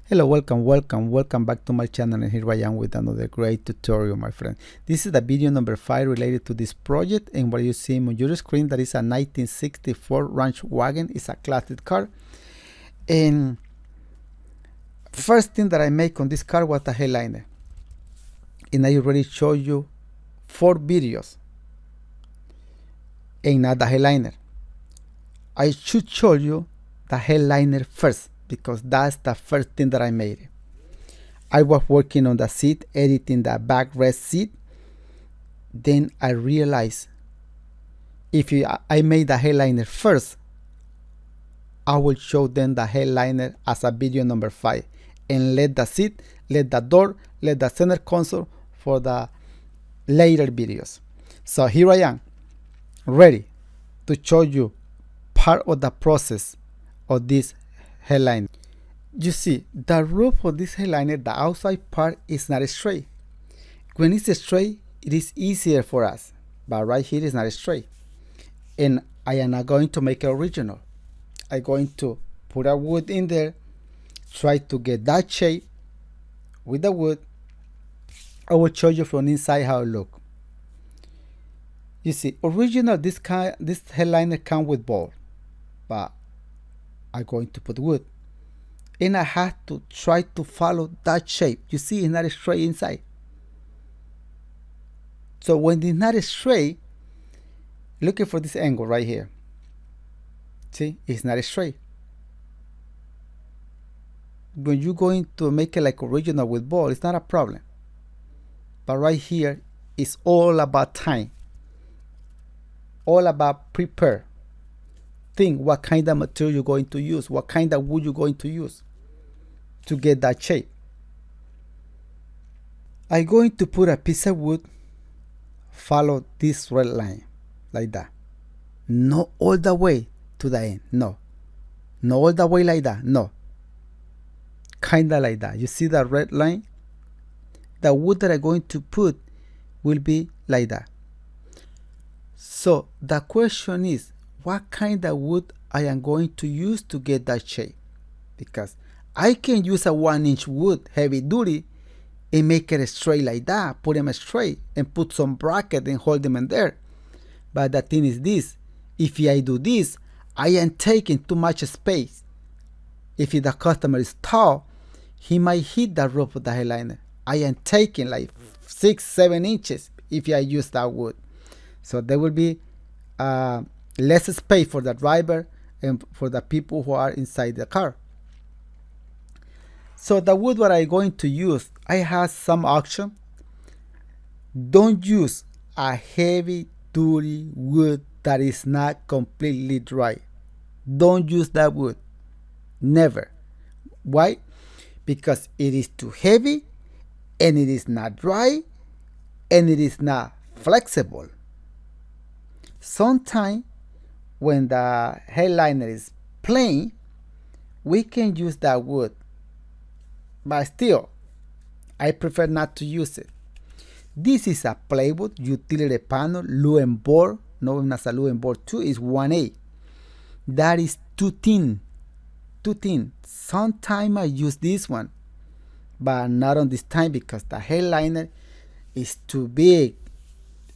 Hello, welcome back to my channel, and here I am with another great tutorial, my friend. This is the video number 5 related to this project, and what you see on your screen, that is a 1964 ranch wagon. It's a classic car, and first thing that I make on this car was the headliner, and I already showed you 4 videos and not the headliner. I should show you the headliner first, because that's the first thing that I made. I was working on the seat, editing the backrest seat. Then I realized if I made the headliner first, I will show them the headliner as a video number 5 and let the seat, let the door, let the center console for the later videos. So here I am, ready to show you part of the process of this headliner. You see, the roof of this headliner, the outside part is not straight. When it's straight, it is easier for us, but right here is not straight. And I am not going to make it original. I'm going to put a wood in there, try to get that shape with the wood. I will show you from inside how it looks. You see, original this headliner comes with ball, but I'm going to put wood, and I have to try to follow that shape. You see, it's not straight inside. So when it's not straight, looking for this angle right here. See, it's not straight. When you're going to make it like original with ball, it's not a problem. But right here, it's all about time, all about prepare. Think what kind of material you're going to use, what kind of wood you're going to use to get that shape. I'm going to put a piece of wood, follow this red line like that. Not all the way to the end, no. Not all the way like that, no. Kinda like that. You see that red line? The wood that I'm going to put will be like that. So the question is, what kind of wood I am going to use to get that shape? Because I can use a 1-inch wood, heavy duty, and make it straight like that, put them straight, and put some bracket and hold them in there. But the thing is this, if I do this, I am taking too much space. If the customer is tall, he might hit the roof of the headliner. I am taking like 6-7 inches if I use that wood. So there will be less space for the driver and for the people who are inside the car. So the wood what I'm going to use, I have some option. Don't use a heavy duty wood that is not completely dry. Don't use that wood. Never. Why? Because it is too heavy, and it is not dry, and it is not flexible. Sometimes when the headliner is plain, we can use that wood, but still I prefer not to use it. This is a plywood utility panel loom board, known as a loom board 2, is 1A. That is too thin. Sometimes I use this one, but not on this time because the headliner is too big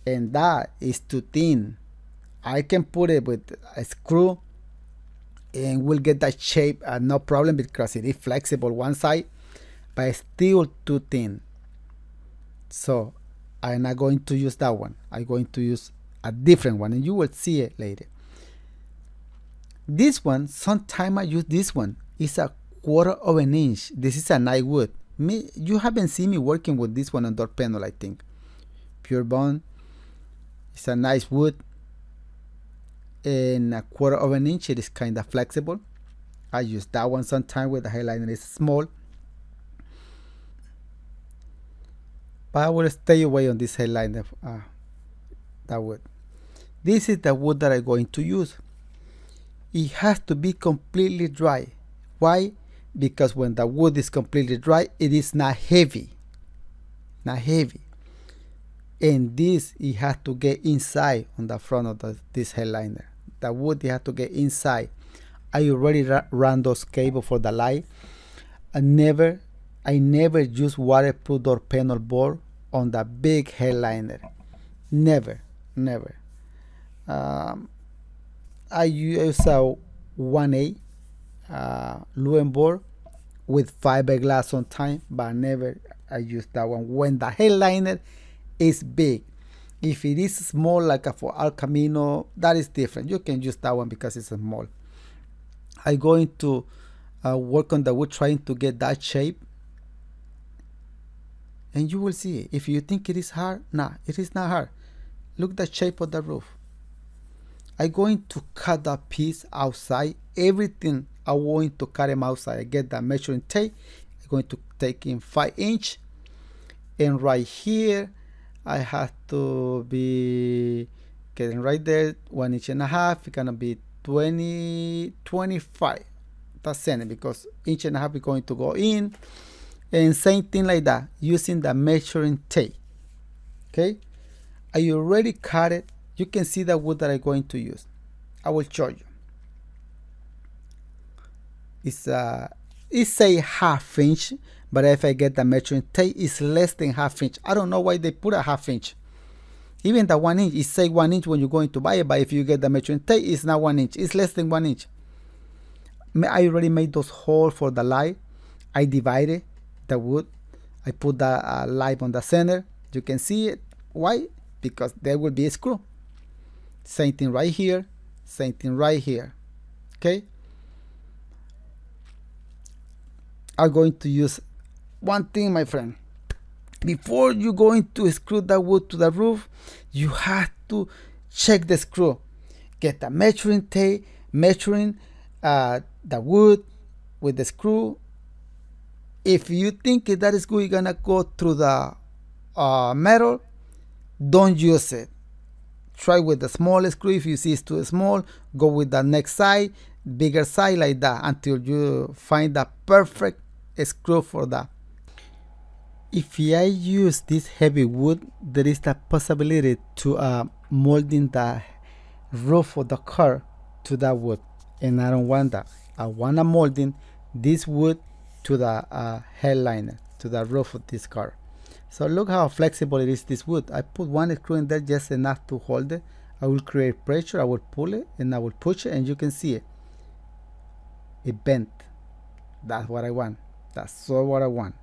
and that is too thin. I can put it with a screw and we'll get that shape, no problem, because it is flexible one side, but it's still too thin. So I'm not going to use that one. I'm going to use a different one, and you will see it later. This one, sometimes I use this one. It's a 1/4 inch. This is a nice wood. You haven't seen me working with this one on door panel, I think. Pure bond. It's a nice wood. And a 1/4 inch, it is kind of flexible. I use that one sometimes where the headliner is small. But I will stay away on this headliner, that wood. This is the wood that I'm going to use. It has to be completely dry. Why? Because when the wood is completely dry, it is not heavy. Not heavy. And this, it has to get inside on the front of this headliner. The wood, it has to get inside. I already ran those cables for the light. I never use waterproof door panel board on the big headliner. Never. I use a 1A Luen board with fiberglass on time, but never I use that one when the headliner is big. If it is small, like for El Camino, that is different. You can use that one because it's small. I'm going to work on the wood, trying to get that shape, and you will see. If you think it is hard, nah, it is not hard. Look the shape of the roof. I'm going to cut that piece outside. Everything I'm going to cut them outside. I get the measuring tape. I'm going to take in 5-inch, and right here I have to be getting right there 1.5 inches. It's gonna be 25. That's it, because 1.5 inches is going to go in, and same thing like that, using the measuring tape. Okay, I already cut it. You can see the wood that I'm going to use. I will show you. It's a 1/2 inch, but if I get the measuring tape, it's less than 1/2 inch. I don't know why they put a 1/2 inch. Even the 1 inch, it say 1 inch when you're going to buy it, but if you get the measuring tape, it's not 1 inch. It's less than 1 inch. I already made those holes for the light. I divided the wood. I put the light on the center. You can see it. Why? Because there will be a screw. Same thing right here. Same thing right here. Okay. I'm going to use one thing, my friend. Before you going to screw the wood to the roof, you have to check the screw. Get the measuring tape, measuring the wood with the screw. If you think that screw is gonna go through the metal, don't use it. Try with the small screw. If you see it's too small, go with the next side, bigger side, like that, until you find the perfect screw for that. If I use this heavy wood, there is the possibility to molding the roof of the car to that wood, and I don't want that. I want to molding this wood to the headliner, to the roof of this car. So look how flexible it is, this wood. I put one screw in there, just enough to hold it. I will create pressure, I will pull it, and I will push it, and you can see it. It bent. That's what I want. That's so what I want.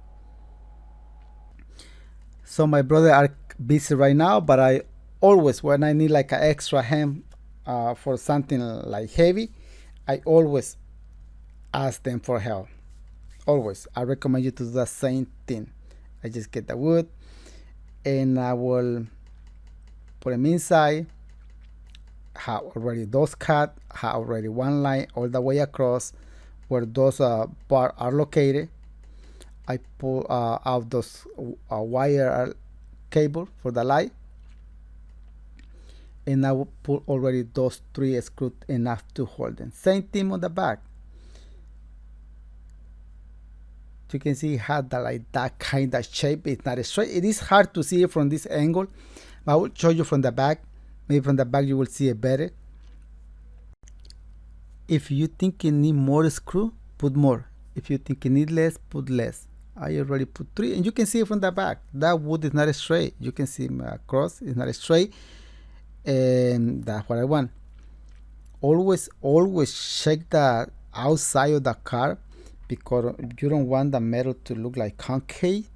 So my brother are busy right now, but I always, when I need like an extra hand for something like heavy, I always ask them for help. Always. I recommend you to do the same thing. I just get the wood, and I will put them inside. Have already those cut, have already one line all the way across where those parts are located. I pull out those wire cable for the light, and I will pull already those 3 screws enough to hold them. Same thing on the back. You can see how like that kind of shape. It's not straight. It is hard to see it from this angle, but I will show you from the back. Maybe from the back you will see it better. If you think you need more screw, put more. If you think you need less, put less. I already put 3, and you can see it from the back. That wood is not straight. You can see across, it's not straight, and that's what I want. Always check the outside of the car, because you don't want the metal to look like concave.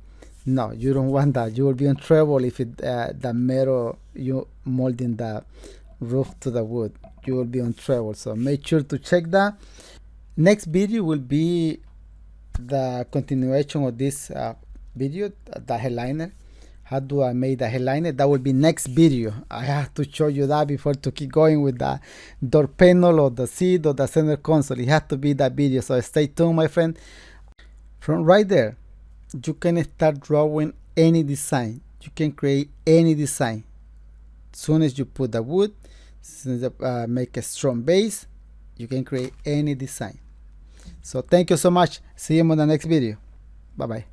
No, you don't want that. You will be in trouble if the metal, you molding the roof to the wood. You will be in trouble. So make sure to check that. Next video will be the continuation of this video, the headliner. How do I make the headliner? That will be next video. I have to show you that before to keep going with the door panel or the seat or the center console. It has to be that video. So stay tuned, my friend. From right there, you can start drawing any design. You can create any design. As soon as you put the wood, make a strong base, you can create any design. So thank you so much. See you on the next video. Bye bye.